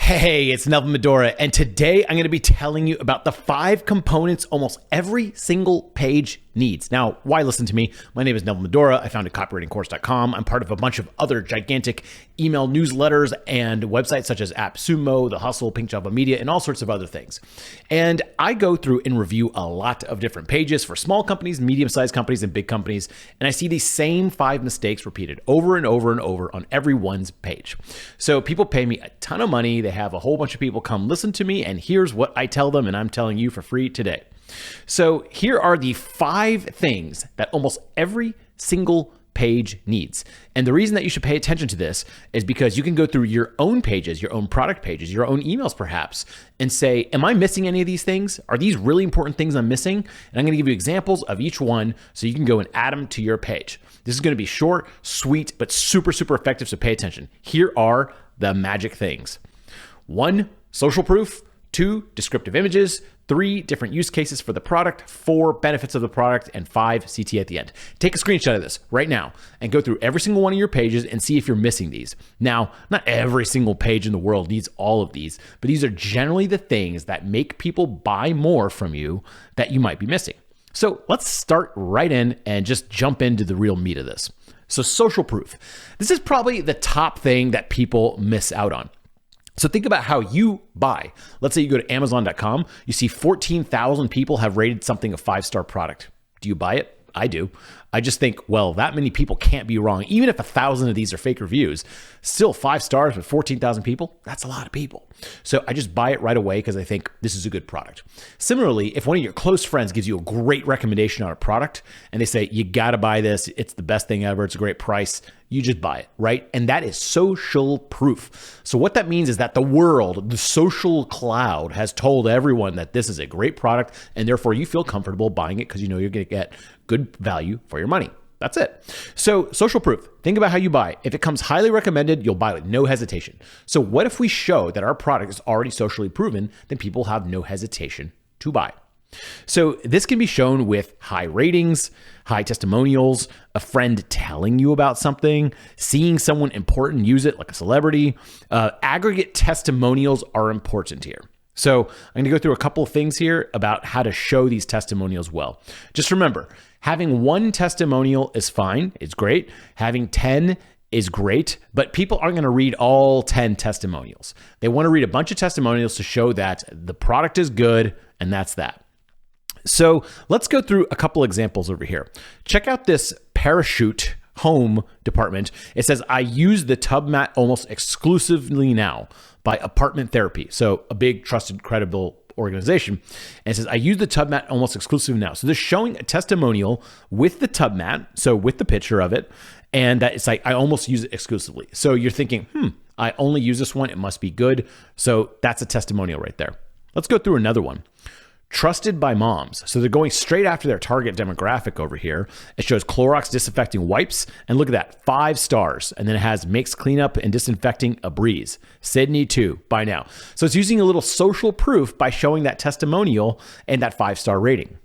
Hey, it's Neville Medora, and today I'm going to be telling you about the 5 components almost every single page needs. Now, why listen to me? My name is Neville Medora. I founded copywritingcourse.com. I'm part of a bunch of other gigantic email newsletters and websites such as AppSumo, The Hustle, Pink Java Media, and all sorts of other things. And I go through and review a lot of different pages for small companies, medium-sized companies, and big companies, and I see these same 5 mistakes repeated over and over and over on everyone's page. So people pay me a ton of money. They have a whole bunch of people come listen to me, and here's what I tell them, and I'm telling you for free today. So here are the 5 things that almost every single page needs. And the reason that you should pay attention to this is because you can go through your own pages, your own product pages, your own emails perhaps, and say, am I missing any of these things? Are these really important things I'm missing? And I'm going to give you examples of each one so you can go and add them to your page. This is going to be short, sweet, but super, super effective, so pay attention. Here are the magic things. 1, social proof. 2, descriptive images. 3, different use cases for the product. 4, benefits of the product. And 5, CT at the end. Take a screenshot of this right now and go through every single one of your pages and see if you're missing these. Now, not every single page in the world needs all of these, but these are generally the things that make people buy more from you that you might be missing. So let's start right in and just jump into the real meat of this. So social proof. This is probably the top thing that people miss out on. So think about how you buy. Let's say you go to Amazon.com, you see 14,000 people have rated something a 5-star product. Do you buy it? I do. I just think, well, that many people can't be wrong. Even if 1,000 of these are fake reviews, still 5 stars with 14,000 people, that's a lot of people. So I just buy it right away because I think this is a good product. Similarly, if one of your close friends gives you a great recommendation on a product and they say, you got to buy this, it's the best thing ever, it's a great price, you just buy it, right? And that is social proof. So what that means is that the world, the social cloud, has told everyone that this is a great product, and therefore you feel comfortable buying it because you know you're going to get good value for your money. That's it. So social proof, think about how you buy. If it comes highly recommended, you'll buy with no hesitation. So what if we show that our product is already socially proven, then people have no hesitation to buy. So this can be shown with high ratings, high testimonials, a friend telling you about something, seeing someone important use it like a celebrity. Aggregate testimonials are important here. So I'm going to go through a couple of things here about how to show these testimonials well. Just remember, having 1 testimonial is fine. It's great. Having 10 is great, but people aren't going to read all 10 testimonials. They want to read a bunch of testimonials to show that the product is good, and that's that. So let's go through a couple examples over here. Check out this Parachute home department. It says, I use the tub mat almost exclusively now by Apartment Therapy. So a big, trusted, credible organization. And it says, I use the tub mat almost exclusively now. So they're showing a testimonial with the tub mat, so with the picture of it, and that it's like, I almost use it exclusively. So you're thinking, I only use this one, it must be good. So that's a testimonial right there. Let's go through another one. Trusted by moms. So they're going straight after their target demographic over here. It shows Clorox disinfecting wipes. And look at that, 5 stars. And then it has makes cleanup and disinfecting a breeze. Sydney too, buy now. So it's using a little social proof by showing that testimonial and that 5-star rating.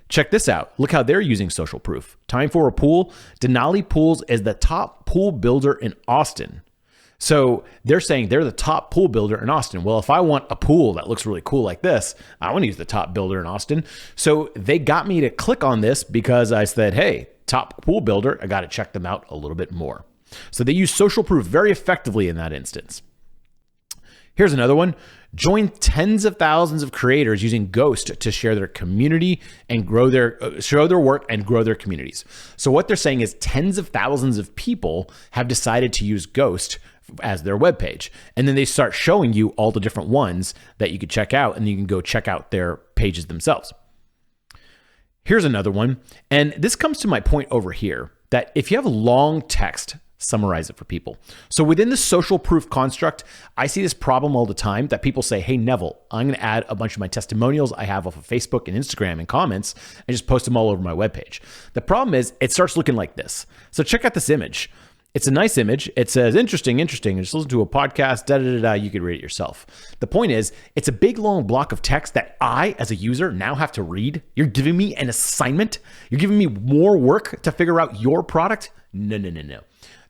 Check this out. Look how they're using social proof. Time for a pool. Denali Pools is the top pool builder in Austin. So they're saying they're the top pool builder in Austin. Well, if I want a pool that looks really cool like this, I want to use the top builder in Austin. So they got me to click on this because I said, hey, top pool builder, I got to check them out a little bit more. So they use social proof very effectively in that instance. Here's another one. Join tens of thousands of creators using Ghost to share their community and show their work and grow their communities. So what they're saying is tens of thousands of people have decided to use Ghost as their webpage. And then they start showing you all the different ones that you could check out, and you can go check out their pages themselves. Here's another one. And this comes to my point over here that if you have long text, summarize it for people. So within the social proof construct, I see this problem all the time that people say, hey, Neville, I'm going to add a bunch of my testimonials I have off of Facebook and Instagram and comments and just post them all over my webpage. The problem is it starts looking like this. So check out this image. It's a nice image. It says, interesting. Just listen to a podcast, you could read it yourself. The point is, it's a big, long block of text that I, as a user, now have to read. You're giving me an assignment. You're giving me more work to figure out your product. No.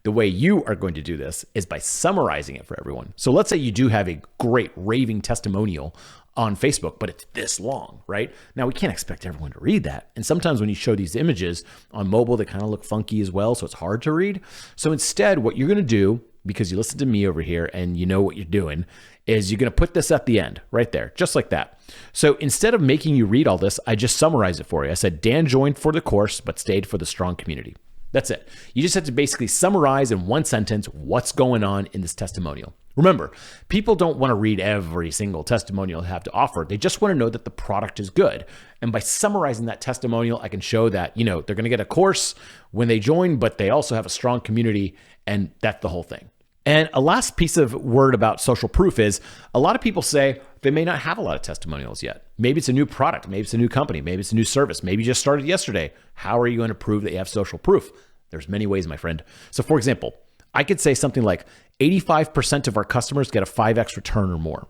The way you are going to do this is by summarizing it for everyone. So let's say you do have a great raving testimonial on Facebook, but it's this long, right? Now we can't expect everyone to read that. And sometimes when you show these images on mobile, they kind of look funky as well. So it's hard to read. So instead, what you're going to do, because you listen to me over here and you know what you're doing, is you're going to put this at the end right there, just like that. So instead of making you read all this, I just summarize it for you. I said, Dan joined for the course, but stayed for the strong community. That's it. You just have to basically summarize in one sentence what's going on in this testimonial. Remember, people don't want to read every single testimonial they have to offer. They just want to know that the product is good. And by summarizing that testimonial, I can show that, they're going to get a course when they join, but they also have a strong community, and that's the whole thing. And a last piece of word about social proof is a lot of people say they may not have a lot of testimonials yet. Maybe it's a new product. Maybe it's a new company. Maybe it's a new service. Maybe you just started yesterday. How are you going to prove that you have social proof? There's many ways, my friend. So for example, I could say something like 85% of our customers get a 5x return or more.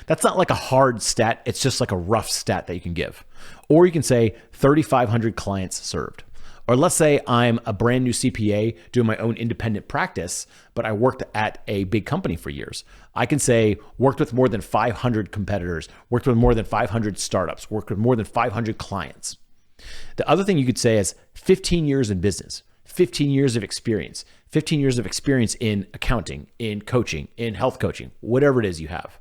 That's not like a hard stat. It's just like a rough stat that you can give. Or you can say 3,500 clients served. Or let's say I'm a brand new CPA doing my own independent practice, but I worked at a big company for years. I can say worked with more than 500 competitors, worked with more than 500 startups, worked with more than 500 clients. The other thing you could say is 15 years in business, 15 years of experience, 15 years of experience in accounting, in coaching, in health coaching, whatever it is you have.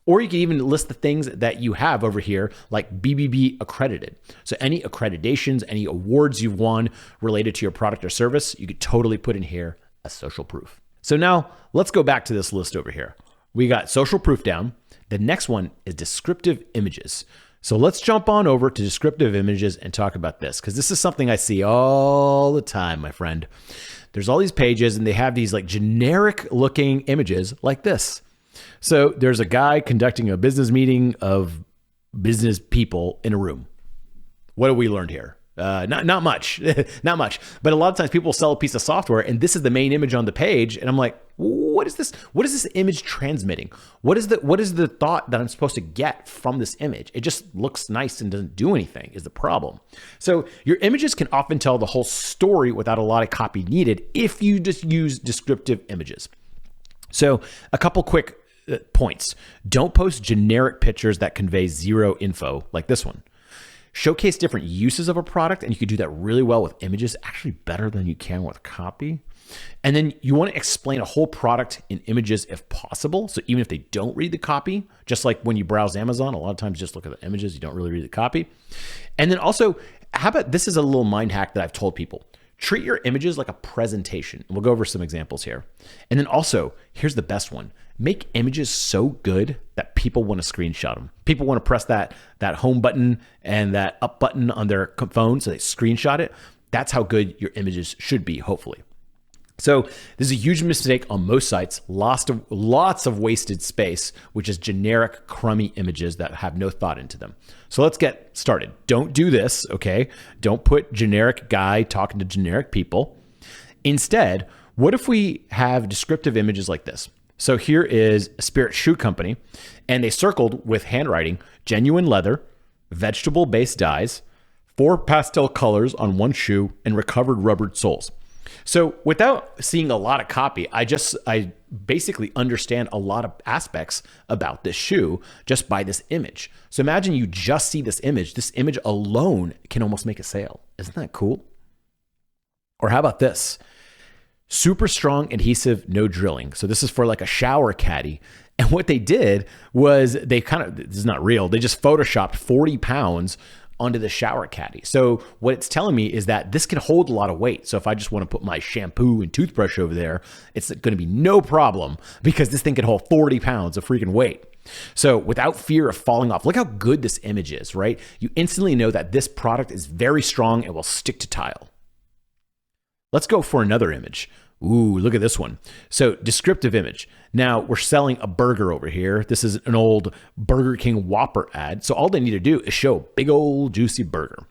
Or you can even list the things that you have over here, like BBB accredited. So any accreditations, any awards you've won related to your product or service, you could totally put in here as social proof. So now let's go back to this list over here. We got social proof down. The next one is descriptive images. So let's jump on over to descriptive images and talk about this, because this is something I see all the time, my friend. There's all these pages and they have these like generic looking images like this. So there's a guy conducting a business meeting of business people in a room. What have we learned here? Not much, not much. But a lot of times people sell a piece of software and this is the main image on the page. And I'm like, what is this? What is this image transmitting? What is the thought that I'm supposed to get from this image? It just looks nice and doesn't do anything is the problem. So your images can often tell the whole story without a lot of copy needed if you just use descriptive images. So a couple quick points. Don't post generic pictures that convey zero info like this one. Showcase different uses of a product, and you can do that really well with images, actually better than you can with copy. And then you want to explain a whole product in images if possible. So even if they don't read the copy, just like when you browse Amazon, a lot of times just look at the images, you don't really read the copy. And then also, how about this is a little mind hack that I've told people. Treat your images like a presentation. And we'll go over some examples here. And then also, here's the best one. Make images so good that people want to screenshot them. People want to press that home button and that up button on their phone so they screenshot it. That's how good your images should be, hopefully. So this is a huge mistake on most sites. Lots of wasted space, which is generic, crummy images that have no thought into them. So let's get started. Don't do this, okay? Don't put generic guy talking to generic people. Instead, what if we have descriptive images like this? So here is a Spirit Shoe Company, and they circled with handwriting, genuine leather, vegetable-based dyes, 4 pastel colors on one shoe, and recovered rubbered soles. So without seeing a lot of copy, I basically understand a lot of aspects about this shoe just by this image. So imagine you just see this image. This image alone can almost make a sale. Isn't that cool? Or how about this? Super strong adhesive, no drilling. So this is for like a shower caddy. And what they did was this is not real. They just photoshopped 40 pounds onto the shower caddy. So what it's telling me is that this can hold a lot of weight. So if I just want to put my shampoo and toothbrush over there, it's going to be no problem because this thing can hold 40 pounds of freaking weight. So without fear of falling off, look how good this image is, right? You instantly know that this product is very strong and will stick to tile. Let's go for another image. Ooh, look at this one. So descriptive image. Now we're selling a burger over here. This is an old Burger King Whopper ad. So all they need to do is show a big old juicy burger.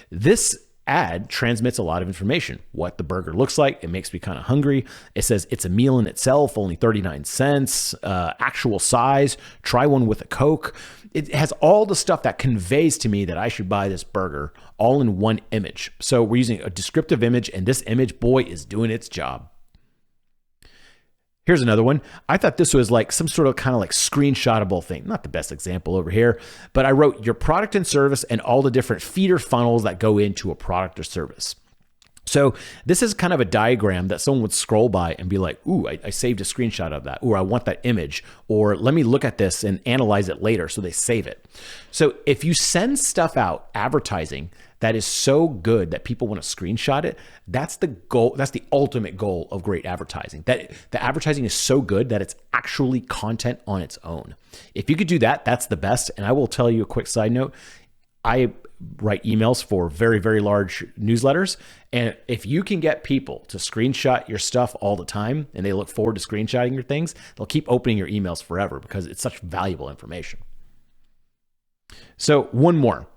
This ad transmits a lot of information. What the burger looks like. It makes me kind of hungry. It says it's a meal in itself, only 39 cents, actual size. Try one with a Coke. It has all the stuff that conveys to me that I should buy this burger all in one image. So we're using a descriptive image, and this image, boy, is doing its job. Here's another one. I thought this was like some sort of kind of like screenshotable thing. Not the best example over here, but I wrote your product and service and all the different feeder funnels that go into a product or service. So this is kind of a diagram that someone would scroll by and be like, ooh, I saved a screenshot of that, or I want that image, or let me look at this and analyze it later. So they save it. So if you send stuff out, advertising, that is so good that people want to screenshot it, that's the goal. That's the ultimate goal of great advertising. That the advertising is so good that it's actually content on its own. If you could do that, that's the best. And I will tell you a quick side note. I write emails for very, very large newsletters. And if you can get people to screenshot your stuff all the time and they look forward to screenshotting your things, they'll keep opening your emails forever because it's such valuable information. So one more.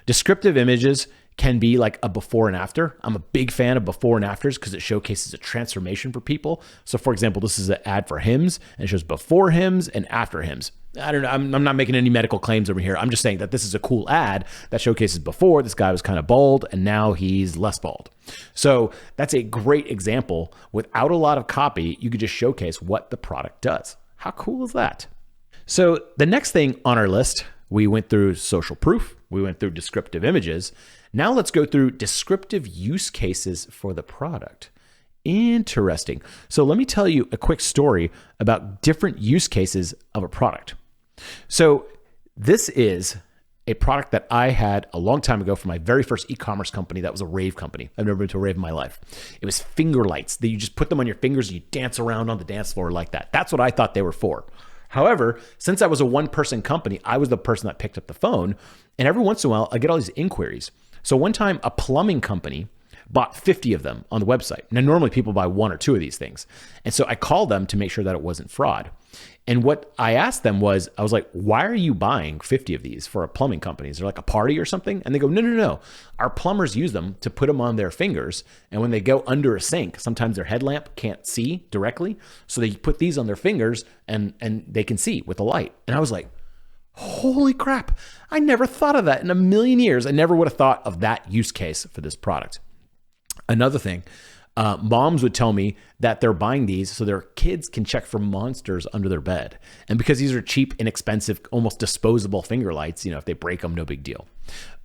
Descriptive images can be like a before and after. I'm a big fan of before and afters because it showcases a transformation for people. So for example, this is an ad for Hims and it shows before Hims and after Hims. I don't know. I'm not making any medical claims over here. I'm just saying that this is a cool ad that showcases before this guy was kind of bald and now he's less bald. So that's a great example. Without a lot of copy, you could just showcase what the product does. How cool is that? So the next thing on our list, we went through social proof. We went through descriptive images. Now let's go through descriptive use cases for the product. Interesting. So let me tell you a quick story about different use cases of a product. So this is a product that I had a long time ago for my very first e-commerce company. That was a rave company. I've never been to a rave in my life. It was finger lights that you just put them on your fingers and you dance around on the dance floor like that. That's what I thought they were for. However, since I was a one-person company, I was the person that picked up the phone. And every once in a while, I get all these inquiries. So one time, a plumbing company bought 50 of them on the website. Now, normally people buy one or two of these things. And so I called them to make sure that it wasn't fraud. And what I asked them was, I was like, why are you buying 50 of these for a plumbing company? Is there like a party or something? And they go, no. Our plumbers use them to put them on their fingers. And when they go under a sink, sometimes their headlamp can't see directly. So they put these on their fingers and they can see with the light. And I was like, holy crap. I never thought of that in a million years. I never would have thought of that use case for this product. Another thing, moms would tell me that they're buying these so their kids can check for monsters under their bed. And because these are cheap, inexpensive, almost disposable finger lights, if they break them, no big deal.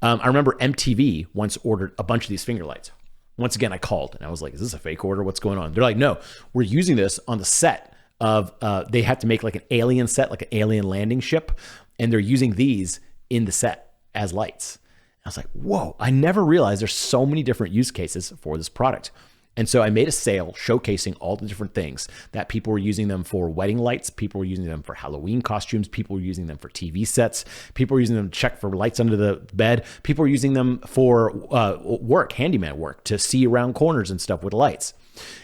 I remember MTV once ordered a bunch of these finger lights. Once again, I called and I was like, is this a fake order? What's going on? They're like, no, we're using this on the set of, they had to make like an alien set, like an alien landing ship. And they're using these in the set as lights. I was like, whoa, I never realized there's so many different use cases for this product. And so I made a sale showcasing all the different things that people were using them for. Wedding lights, people were using them for Halloween costumes, people were using them for TV sets, people were using them to check for lights under the bed, people were using them for work, handyman work, to see around corners and stuff with lights.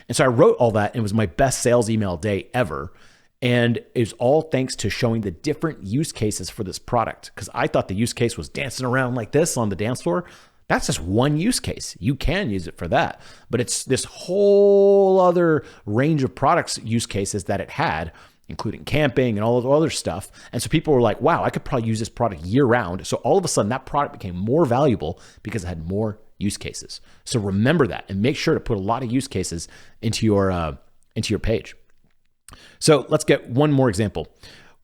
And so I wrote all that, and it was my best sales email day ever. And it was all thanks to showing the different use cases for this product. Because I thought the use case was dancing around like this on the dance floor. That's just one use case. You can use it for that. But it's this whole other range of products use cases that it had, including camping and all of the other stuff. And so people were like, wow, I could probably use this product year round. So all of a sudden that product became more valuable because it had more use cases. So remember that and make sure to put a lot of use cases into your page. So let's get one more example.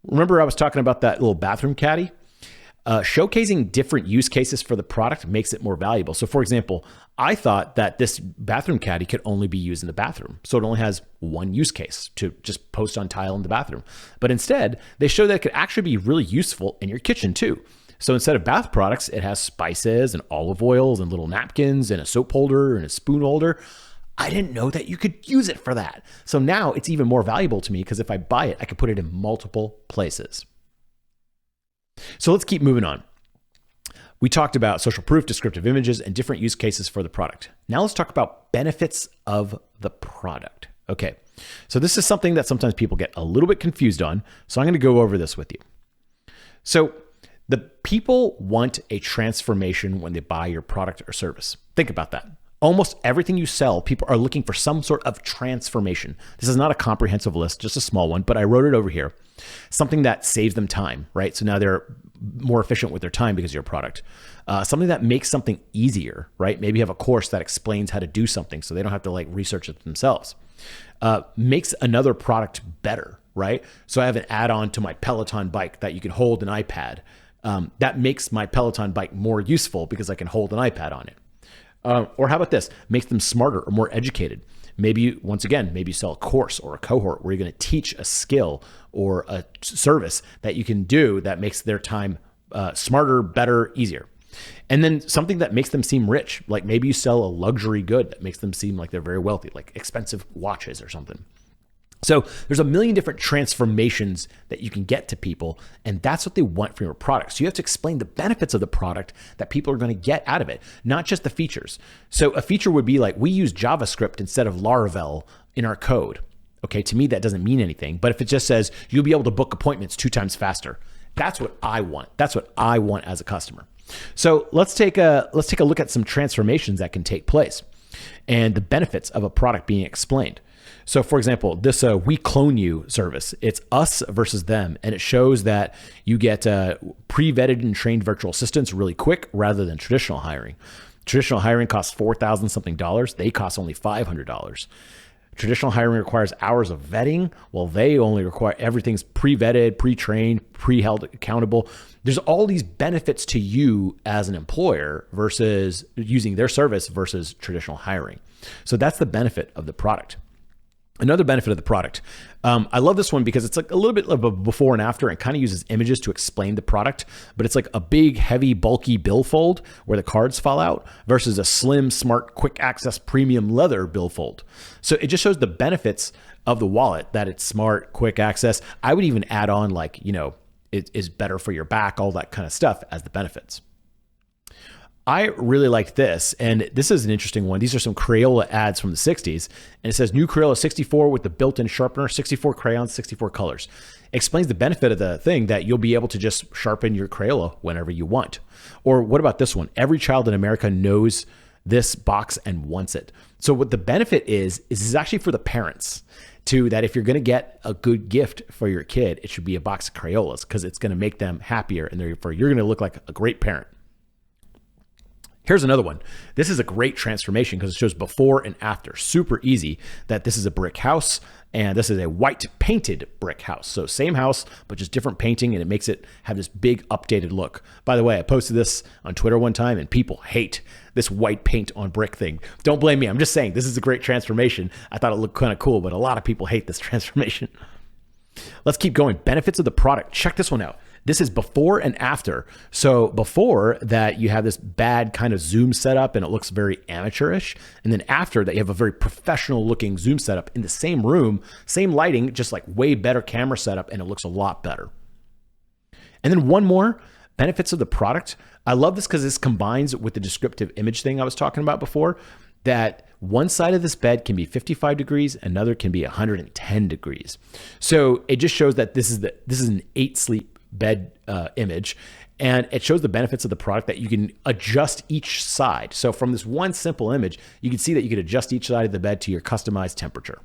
Remember I was talking about that little bathroom caddy? Showcasing different use cases for the product makes it more valuable. So for example, I thought that this bathroom caddy could only be used in the bathroom. So it only has one use case to just post on tile in the bathroom. But instead, they show that it could actually be really useful in your kitchen too. So instead of bath products, it has spices and olive oils and little napkins and a soap holder and a spoon holder. I didn't know that you could use it for that. So now it's even more valuable to me because if I buy it, I could put it in multiple places. So let's keep moving on. We talked about social proof, descriptive images, and different use cases for the product. Now let's talk about benefits of the product. Okay, so this is something that sometimes people get a little bit confused on. So I'm going to go over this with you. So the people want a transformation when they buy your product or service. Think about that. Almost everything you sell, people are looking for some sort of transformation. This is not a comprehensive list, just a small one, but I wrote it over here. Something that saves them time, right? So now they're more efficient with their time because of your product. Something that makes something easier, right? Maybe you have a course that explains how to do something so they don't have to like research it themselves. Makes another product better, right? So I have an add-on to my Peloton bike that you can hold an iPad. That makes my Peloton bike more useful because I can hold an iPad on it. Or how about this? Makes them smarter or more educated. Maybe, once again, maybe you sell a course or a cohort where you're going to teach a skill or a service that you can do that makes their time smarter, better, easier. And then something that makes them seem rich, like maybe you sell a luxury good that makes them seem like they're very wealthy, like expensive watches or something. So there's a million different transformations that you can get to people, and that's what they want from your product. So you have to explain the benefits of the product that people are going to get out of it, not just the features. So a feature would be like, we use JavaScript instead of Laravel in our code. Okay, to me, that doesn't mean anything. But if it just says you'll be able to book appointments 2 times faster, that's what I want. That's what I want as a customer. So let's take a look at some transformations that can take place and the benefits of a product being explained. So for example, this We Clone You service, it's us versus them. And it shows that you get pre-vetted and trained virtual assistants really quick rather than traditional hiring. Traditional hiring costs $4,000 something. They cost only $500. Traditional hiring requires hours of vetting, while they only require everything's pre-vetted, pre-trained, pre-held accountable. There's all these benefits to you as an employer versus using their service versus traditional hiring. So that's the benefit of the product. Another benefit of the product. I love this one because it's like a little bit of a before and after and kind of uses images to explain the product, but it's like a big, heavy, bulky billfold where the cards fall out versus a slim, smart, quick access premium leather billfold. So it just shows the benefits of the wallet, that it's smart, quick access. I would even add on like, it is better for your back, all that kind of stuff as the benefits. I really liked this, and this is an interesting one. These are some Crayola ads from the 60s, and it says new Crayola 64 with the built-in sharpener, 64 crayons, 64 colors. It explains the benefit of the thing that you'll be able to just sharpen your Crayola whenever you want. Or what about this one? Every child in America knows this box and wants it. So what the benefit is this is actually for the parents too, that if you're going to get a good gift for your kid, it should be a box of Crayolas because it's going to make them happier, and therefore you're going to look like a great parent. Here's another one. This is a great transformation because it shows before and after. Super easy that this is a brick house and this is a white painted brick house. So same house, but just different painting, and it makes it have this big updated look. By the way, I posted this on Twitter one time and people hate this white paint on brick thing. Don't blame me. I'm just saying this is a great transformation. I thought it looked kind of cool, but a lot of people hate this transformation. Let's keep going. Benefits of the product. Check this one out. This is before and after. So before that, you have this bad kind of zoom setup and it looks very amateurish. And then after that, you have a very professional looking zoom setup in the same room, same lighting, just like way better camera setup, and it looks a lot better. And then one more, benefits of the product. I love this because this combines with the descriptive image thing I was talking about before, that one side of this bed can be 55 degrees, another can be 110 degrees. So it just shows that this is an 8 sleep bed image, and it shows the benefits of the product that you can adjust each side. So from this one simple image, you can see that you could adjust each side of the bed to your customized temperature.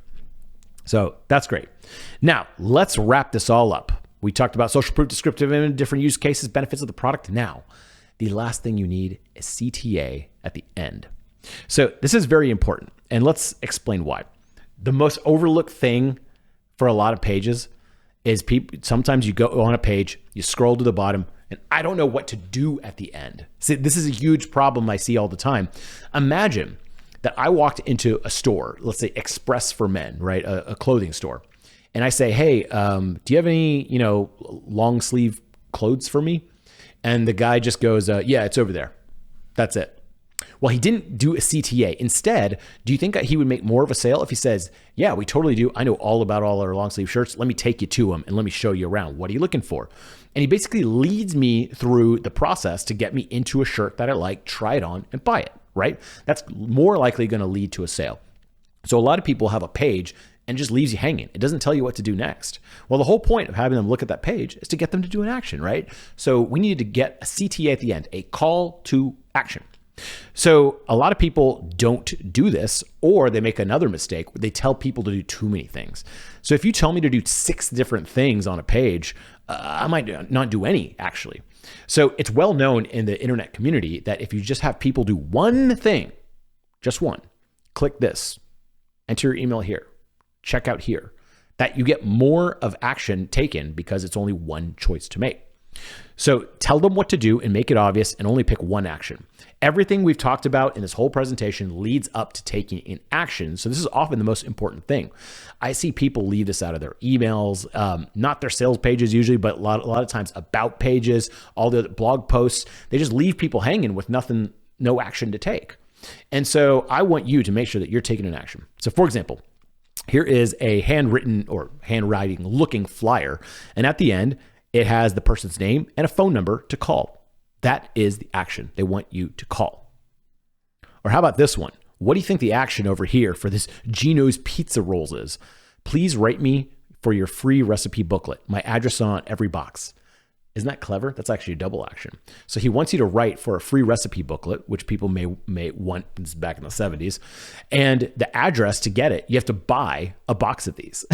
So that's great. Now let's wrap this all up. We talked about social proof, descriptive image, different use cases, benefits of the product. Now, the last thing you need is CTA at the end. So this is very important, and let's explain why. The most overlooked thing for a lot of pages is sometimes you go on a page, you scroll to the bottom, and I don't know what to do at the end. See, this is a huge problem I see all the time. Imagine that I walked into a store, let's say Express for Men, right? A clothing store. And I say, hey, do you have any, long sleeve clothes for me? And the guy just goes, yeah, it's over there. That's it. Well, he didn't do a CTA. Instead, do you think he would make more of a sale if he says, yeah, we totally do. I know all about all our long sleeve shirts. Let me take you to them and let me show you around. What are you looking for? And he basically leads me through the process to get me into a shirt that I like, try it on, and buy it, right? That's more likely going to lead to a sale. So a lot of people have a page and just leaves you hanging. It doesn't tell you what to do next. Well, the whole point of having them look at that page is to get them to do an action, right? So we needed to get a CTA at the end, a call to action. So a lot of people don't do this, or they make another mistake. They tell people to do too many things. So if you tell me to do 6 different things on a page, I might not do any actually. So it's well known in the internet community that if you just have people do one thing, just one, click this, enter your email here, check out here, that you get more of action taken because it's only one choice to make. So tell them what to do and make it obvious and only pick one action. Everything we've talked about in this whole presentation leads up to taking an action. So this is often the most important thing. I see people leave this out of their emails, not their sales pages usually, but a lot of times about pages, all the blog posts. They just leave people hanging with nothing, no action to take. And so I want you to make sure that you're taking an action. So for example, here is a handwritten or handwriting looking flyer. And at the end, it has the person's name and a phone number to call. That is the action they want you to call. Or how about this one? What do you think the action over here for this Gino's Pizza Rolls is? Please write me for your free recipe booklet. My address is on every box. Isn't that clever? That's actually a double action. So he wants you to write for a free recipe booklet, which people may want. This is back in the 70s. And the address to get it, you have to buy a box of these.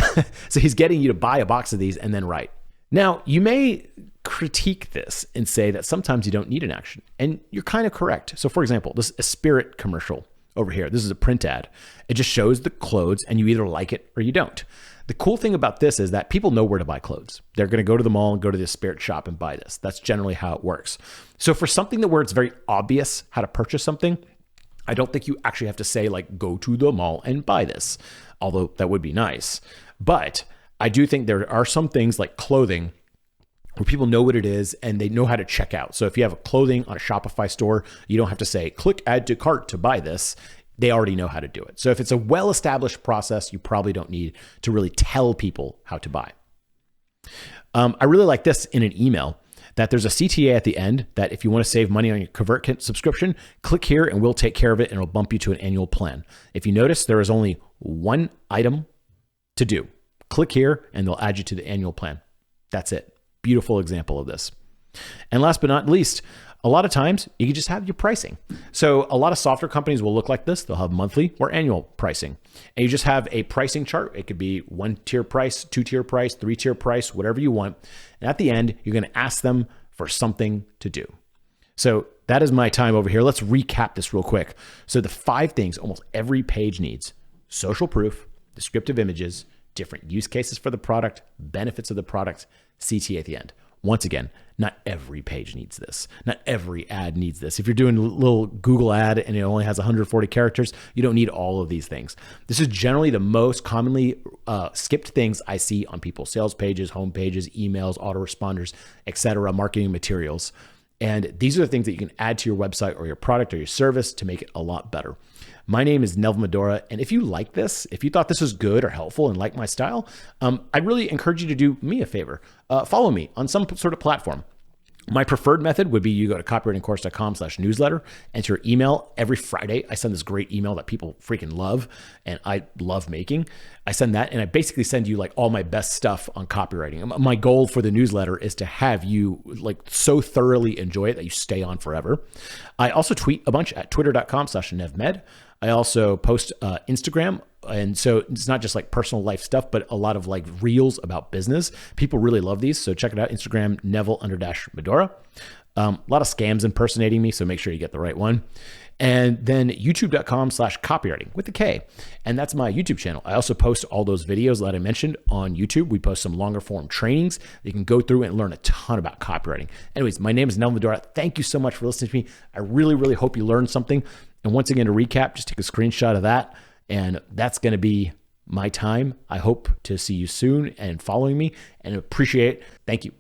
So he's getting you to buy a box of these and then write. Now, you may critique this and say that sometimes you don't need an action, and you're kind of correct. So for example, this is a Spirit commercial over here. This is a print ad. It just shows the clothes and you either like it or you don't. The cool thing about this is that people know where to buy clothes. They're going to go to the mall and go to the Spirit shop and buy this. That's generally how it works. So for something where it's very obvious how to purchase something, I don't think you actually have to say like, go to the mall and buy this, although that would be nice. But I do think there are some things like clothing where people know what it is and they know how to check out. So if you have clothing on a Shopify store, you don't have to say, click add to cart to buy this. They already know how to do it. So if it's a well-established process, you probably don't need to really tell people how to buy. I really like this in an email, that there's a CTA at the end that if you want to save money on your ConvertKit subscription, click here and we'll take care of it and it'll bump you to an annual plan. If you notice, there is only one item to do. Click here and they'll add you to the annual plan. That's it. Beautiful example of this. And last but not least, a lot of times you can just have your pricing. So a lot of software companies will look like this. They'll have monthly or annual pricing. And you just have a pricing chart. It could be 1-tier price, 2-tier price, 3-tier price, whatever you want. And at the end, you're going to ask them for something to do. So that is my time over here. Let's recap this real quick. So the 5 things almost every page needs: social proof, descriptive images, different use cases for the product, benefits of the product, CTA at the end. Once again, not every page needs this. Not every ad needs this. If you're doing a little Google ad and it only has 140 characters, you don't need all of these things. This is generally the most commonly skipped things I see on people's sales pages, home pages, emails, autoresponders, etc., marketing materials. And these are the things that you can add to your website or your product or your service to make it a lot better. My name is Neville Medora, and if you like this, if you thought this was good or helpful and like my style, I'd really encourage you to do me a favor. Follow me on some sort of platform. My preferred method would be you go to copywritingcourse.com/newsletter, enter your email. Every Friday, I send this great email that people freaking love and I love making. I send that and I basically send you like all my best stuff on copywriting. My goal for the newsletter is to have you like so thoroughly enjoy it that you stay on forever. I also tweet a bunch at twitter.com/nevmed. I also post Instagram. And so it's not just like personal life stuff, but a lot of like reels about business. People really love these. So check it out. Instagram, Neville_Medora. A lot of scams impersonating me. So make sure you get the right one. And then youtube.com/copywriting with a K. And that's my YouTube channel. I also post all those videos that I mentioned on YouTube. We post some longer form trainings that you can go through and learn a ton about copywriting. Anyways, my name is Neville Medora. Thank you so much for listening to me. I really, really hope you learned something. And once again, to recap, just take a screenshot of that. And that's going to be my time. I hope to see you soon and following me and appreciate it. Thank you.